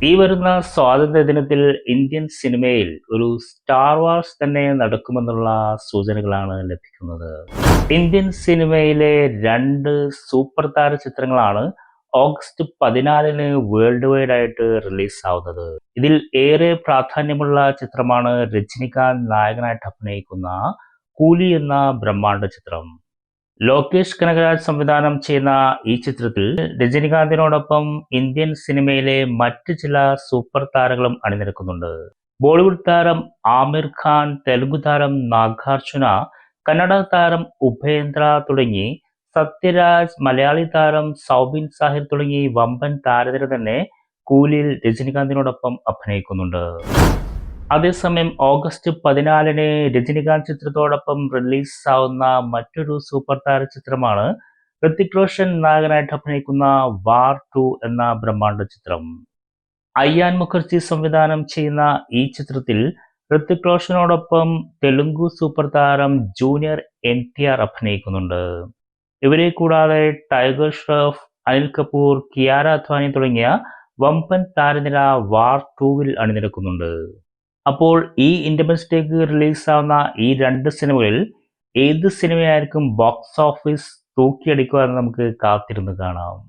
ഈ വരുന്ന സ്വാതന്ത്ര്യദിനത്തിൽ ഇന്ത്യൻ സിനിമയിൽ ഒരു സ്റ്റാർ വാർസ് തന്നെ നടക്കുമെന്നുള്ള സൂചനകളാണ് ലഭിക്കുന്നത്. ഇന്ത്യൻ സിനിമയിലെ രണ്ട് സൂപ്പർ താര ചിത്രങ്ങളാണ് ഓഗസ്റ്റ് 14-ന് വേൾഡ് വൈഡ് ആയിട്ട് റിലീസ് ആവുന്നത്. ഇതിൽ ഏറെ പ്രാധാന്യമുള്ള ചിത്രമാണ് രജനികാന്ത് നായകനായിട്ട് അഭിനയിക്കുന്ന കൂലി എന്ന ബ്രഹ്മാണ്ഡ ചിത്രം. ലോകേഷ് കനകരാജ് സംവിധാനം ചെയ്യുന്ന ഈ ചിത്രത്തിൽ രജനികാന്തിനോടൊപ്പം ഇന്ത്യൻ സിനിമയിലെ മറ്റ് ചില സൂപ്പർ താരങ്ങളും അണിനിരക്കുന്നുണ്ട്. ബോളിവുഡ് താരം ആമിർ ഖാൻ, തെലുങ്ക് താരം നാഗാർജുന, കന്നഡ താരം ഉപേന്ദ്ര തുടങ്ങി സത്യരാജ്, മലയാളി താരം സൗബിൻ സാഹിർ തുടങ്ങി വമ്പൻ താരനിര തന്നെ കൂലിയിൽ രജനികാന്തിനോടൊപ്പം അഭിനയിക്കുന്നുണ്ട്. അതേസമയം ഓഗസ്റ്റ് 14-ന് രജനികാന്ത് ചിത്രത്തോടൊപ്പം റിലീസാവുന്ന മറ്റൊരു സൂപ്പർ താര ചിത്രമാണ് ഋത്തിക് റോഷൻ നായകനായിട്ട് അഭിനയിക്കുന്ന വാർ 2 എന്ന ബ്രഹ്മാണ്ഡ ചിത്രം. അയ്യാൻ മുഖർജി സംവിധാനം ചെയ്യുന്ന ഈ ചിത്രത്തിൽ ഋത്തിക് റോഷനോടൊപ്പം തെലുങ്കു സൂപ്പർ താരം ജൂനിയർ NTR അഭിനയിക്കുന്നുണ്ട്. ഇവരെ കൂടാതെ ടൈഗർ ഷ്രോഫ്, അനിൽ കപൂർ, കിയാര അദ്വാനി തുടങ്ങിയ വമ്പൻ താരനിര വാർ 2-വിൽ അണിനിരക്കുന്നുണ്ട്. അപ്പോൾ ഈ ഇൻഡിപെൻഡൻസ് ഡേക്ക് റിലീസാവുന്ന ഈ രണ്ട് സിനിമകളിൽ ഏത് സിനിമയായിരിക്കും ബോക്സ് ഓഫീസ് തൂക്കിയടിക്കുക എന്ന് നമുക്ക് കാത്തിരുന്ന് കാണാം.